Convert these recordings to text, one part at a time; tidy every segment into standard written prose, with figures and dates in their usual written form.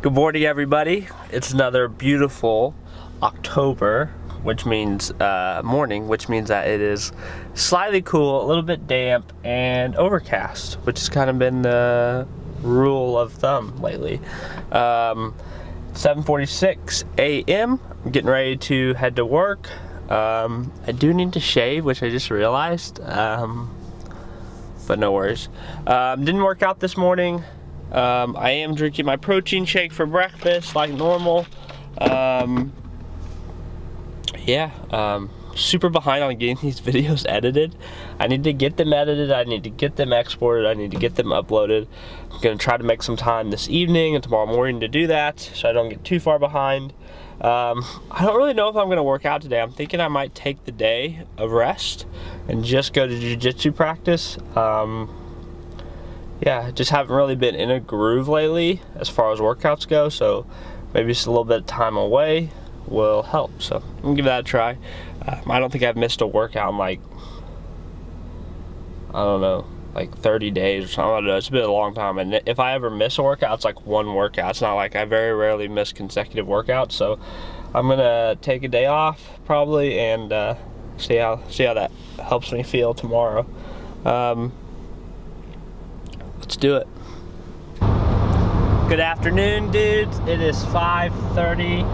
Good morning, everybody. It's another beautiful October, which means morning, which means that it is slightly cool, a little bit damp, and overcast, which has kind of been the rule of thumb lately. 7:46 a.m. I'm getting ready to head to work. I do need to shave, which I just realized, but no worries. Didn't work out this morning. I am drinking my protein shake for breakfast like normal. Super behind on getting these videos edited. I need to get them edited, I need to get them exported, I need to get them uploaded. I'm gonna try to make some time this evening and tomorrow morning to do that so I don't get too far behind. I don't really know if I'm gonna work out today. I'm thinking I might take the day of rest and just go to jiu-jitsu practice. Just haven't really been in a groove lately as far as workouts go, so maybe just a little bit of time away will help. So I'm gonna give that a try. I don't think I've missed a workout in like 30 days or something. I don't know. It's been a long time, and if I ever miss a workout, it's like one workout. It's not like I very rarely miss consecutive workouts. So I'm gonna take a day off probably and see how that helps me feel tomorrow. Let's do it. Good afternoon, dudes. It is 5:30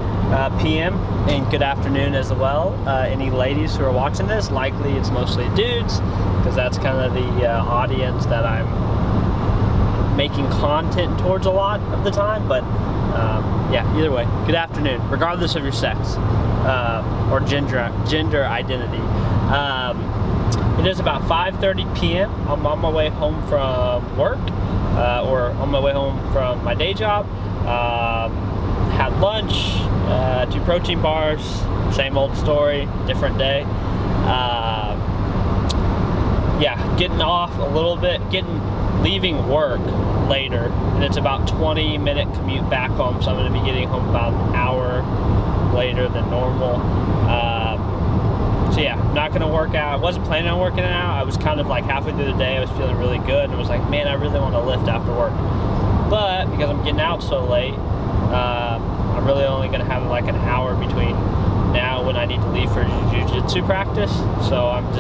p.m. and good afternoon as well. Any ladies who are watching this, likely it's mostly dudes because that's kind of the audience that I'm making content towards a lot of the time. But either way, good afternoon, regardless of your sex or gender identity. It is about 5:30 p.m. I'm on my way home from work, or on my way home from my day job. Had lunch, 2 protein bars, same old story, different day. Getting off a little bit, leaving work later, and it's about 20-minute commute back home, so I'm going to be getting home about an hour later than normal. I'm not gonna work out. I wasn't planning on working out. I was kind of like halfway through the day, I was feeling really good, and I was like, man, I really want to lift after work. But because I'm getting out so late, I'm really only gonna have like an hour between now when I need to leave for jiu-jitsu practice. So I'm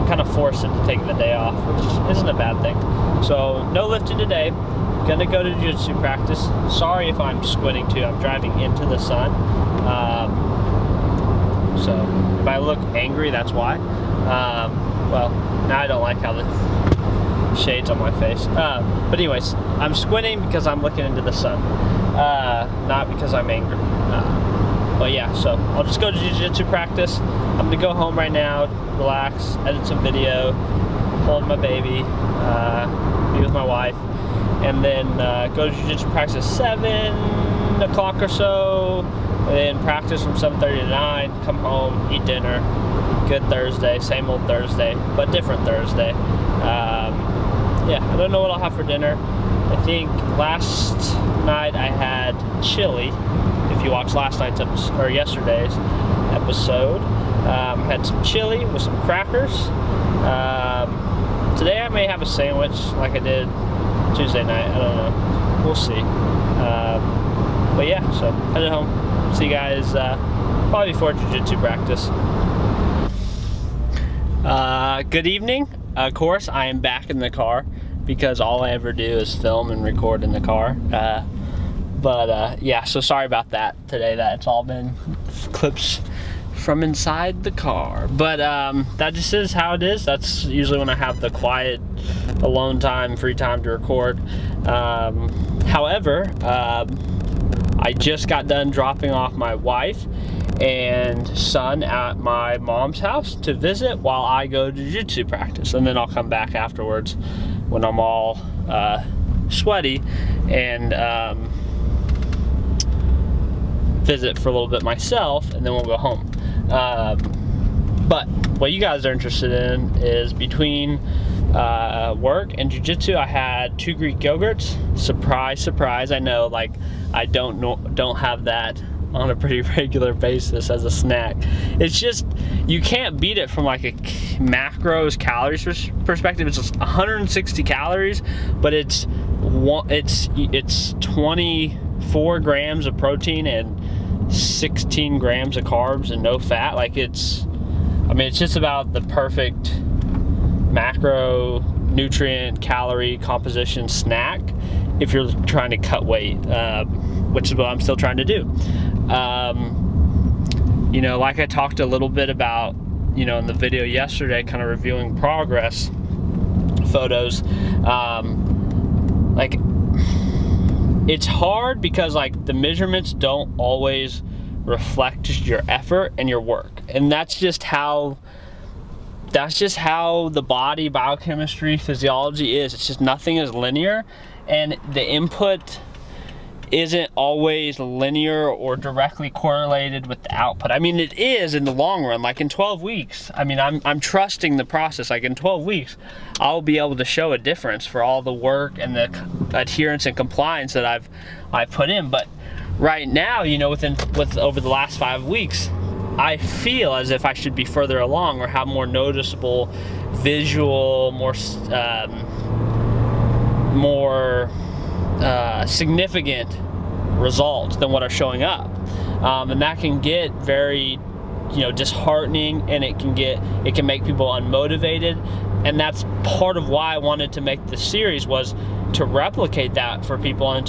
kind of forced into taking the day off, which isn't a bad thing. So no lifting today. Gonna go to jiu-jitsu practice. Sorry if I'm squinting too. I'm driving into the sun. So if I look angry, that's why. Now I don't like how the shade's on my face. But anyways, I'm squinting because I'm looking into the sun, not because I'm angry. So I'll just go to jiu-jitsu practice. I'm gonna go home right now, relax, edit some video, hold my baby, be with my wife, and then go to jiu-jitsu practice at 7 o'clock or so. And then practice from 7:30 to 9, come home, eat dinner. Good Thursday, same old Thursday, but different Thursday. I don't know what I'll have for dinner. I think last night I had chili. If you watched last night's episode, or yesterday's episode, had some chili with some crackers. Today I may have a sandwich like I did Tuesday night. I don't know. We'll see. So headed home. See you guys probably before jiu-jitsu practice. Good evening. Of course, I am back in the car because all I ever do is film and record in the car. So sorry about that today. That's all been clips from inside the car. But that just is how it is. That's usually when I have the quiet, alone time, free time to record. However, I just got done dropping off my wife and son at my mom's house to visit while I go to jiu-jitsu practice, and then I'll come back afterwards when I'm all sweaty and visit for a little bit myself, and then we'll go home. But what you guys are interested in is between work and jiu-jitsu, I had 2 Greek yogurts. Surprise, surprise. I know, like, I don't have that on a pretty regular basis as a snack. It's just, you can't beat it from like a macros calories perspective. It's just 160 calories, but it's it's 24 grams of protein and 16 grams of carbs and no fat. Like it's just about the perfect macro nutrient calorie composition snack if you're trying to cut weight, which is what I'm still trying to do. You know, like I talked a little bit about, you know, in the video yesterday, kind of reviewing progress photos, like it's hard because like the measurements don't always reflect your effort and your work, and that's just how the body biochemistry physiology is. It's just nothing is linear, and the input isn't always linear or directly correlated with the output. I mean, it is in the long run. Like in 12 weeks, I mean, I'm trusting the process. Like in 12 weeks, I'll be able to show a difference for all the work and the adherence and compliance that I've put in. But right now, you know, over the last 5 weeks, I feel as if I should be further along or have more noticeable visual, more significant results than what are showing up, and that can get very, you know, disheartening, and it can make people unmotivated. And that's part of why I wanted to make this series, was to replicate that for people and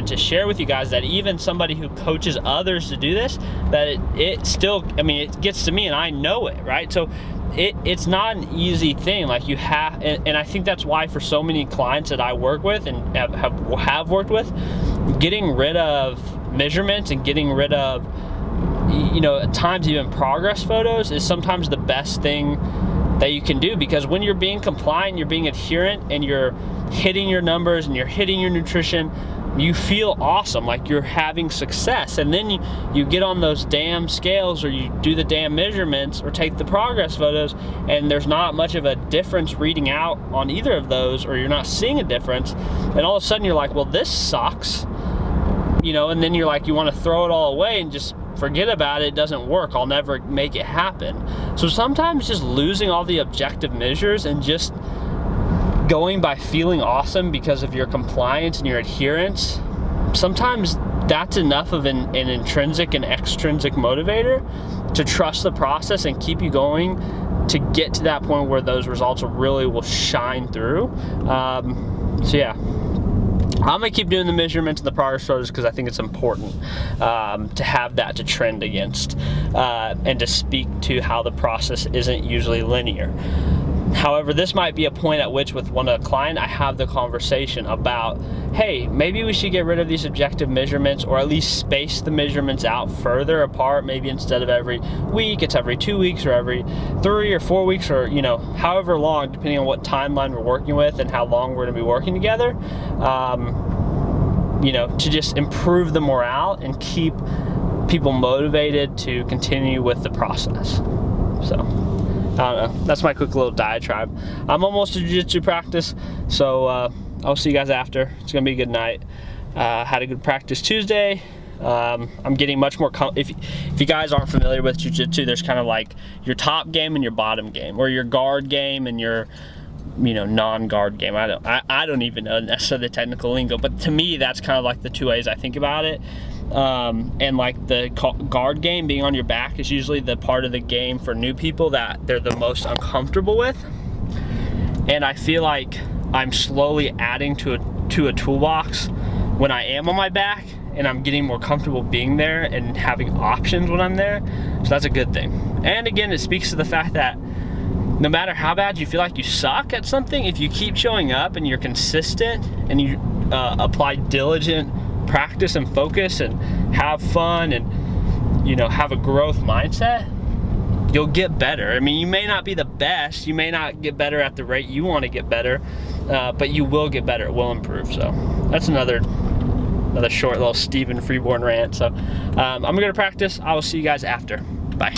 to share with you guys that even somebody who coaches others to do this, that it still, I mean, it gets to me and I know it, right? So it's not an easy thing. Like you have, and I think that's why for so many clients that I work with and have worked with, getting rid of measurements and getting rid of, you know, at times even progress photos is sometimes the best thing that you can do, because when you're being compliant, you're being adherent, and you're hitting your numbers and you're hitting your nutrition, you feel awesome, like you're having success. And then you get on those damn scales, or you do the damn measurements or take the progress photos, and there's not much of a difference reading out on either of those, or you're not seeing a difference, and all of a sudden you're like, well, this sucks, you know, and then you're like, you want to throw it all away and just forget about it. It doesn't work, I'll never make it happen. So sometimes just losing all the objective measures and just going by feeling awesome because of your compliance and your adherence, sometimes that's enough of an intrinsic and extrinsic motivator to trust the process and keep you going to get to that point where those results really will shine through. So yeah, I'm gonna keep doing the measurements and the progress photos because I think it's important to have that to trend against, and to speak to how the process isn't usually linear. However, this might be a point at which with a client I have the conversation about, hey, maybe we should get rid of these objective measurements, or at least space the measurements out further apart. Maybe instead of every week, it's every 2 weeks, or every 3 or 4 weeks, or, you know, however long, depending on what timeline we're working with and how long we're gonna be working together, you know, to just improve the morale and keep people motivated to continue with the process. So I don't know, that's my quick little diatribe. I'm almost to jiu-jitsu practice, so I'll see you guys after. It's gonna be a good night. Had a good practice Tuesday. I'm getting much more, if you guys aren't familiar with jiu-jitsu, there's kind of like your top game and your bottom game, or your guard game and your, you know, non-guard game. I don't even know necessarily the technical lingo, but to me that's kind of like the two ways I think about it. And like the guard game, being on your back, is usually the part of the game for new people that they're the most uncomfortable with. And I feel like I'm slowly adding to a toolbox when I am on my back, and I'm getting more comfortable being there and having options when I'm there. So that's a good thing. And again, it speaks to the fact that no matter how bad you feel like you suck at something, if you keep showing up and you're consistent and you apply diligent practice and focus and have fun and, you know, have a growth mindset, you'll get better. I mean, you may not be the best, you may not get better at the rate you want to get better, but you will get better, it will improve. So that's another short little Stephen Freeborn rant. So I'm gonna go to practice. I will see you guys after. Bye.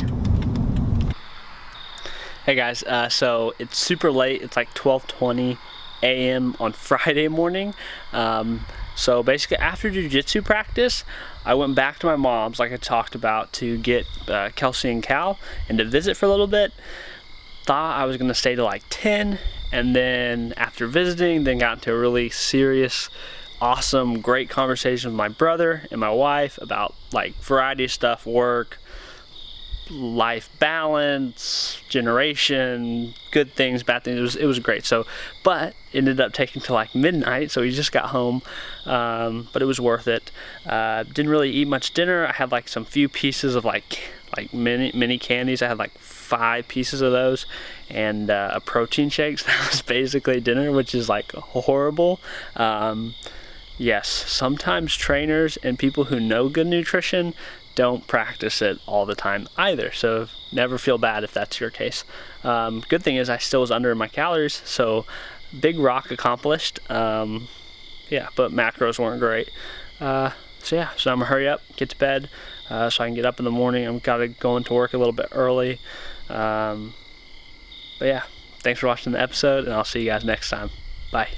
Hey guys, so it's super late. It's like 12:20 a.m. on Friday morning. So basically after jiu-jitsu practice, I went back to my mom's, like I talked about, to get Kelsey and Cal and to visit for a little bit. Thought I was gonna stay till like 10, And then after visiting, then got into a really serious, awesome, great conversation with my brother and my wife about like variety of stuff, work, life balance, generation, good things, bad things. It was great. So, but ended up taking to like midnight, so we just got home, but it was worth it. Didn't really eat much dinner. I had like some few pieces of like mini candies. I had like 5 pieces of those, and a protein shake. So that was basically dinner, which is like horrible. Yes, sometimes trainers and people who know good nutrition don't practice it all the time either, so never feel bad if that's your case. Good thing is I still was under my calories, so big rock accomplished. Yeah, but macros weren't great. So yeah, so I'm gonna hurry up, get to bed, so I can get up in the morning. I've got to go into work a little bit early. But yeah, thanks for watching the episode, and I'll see you guys next time. Bye.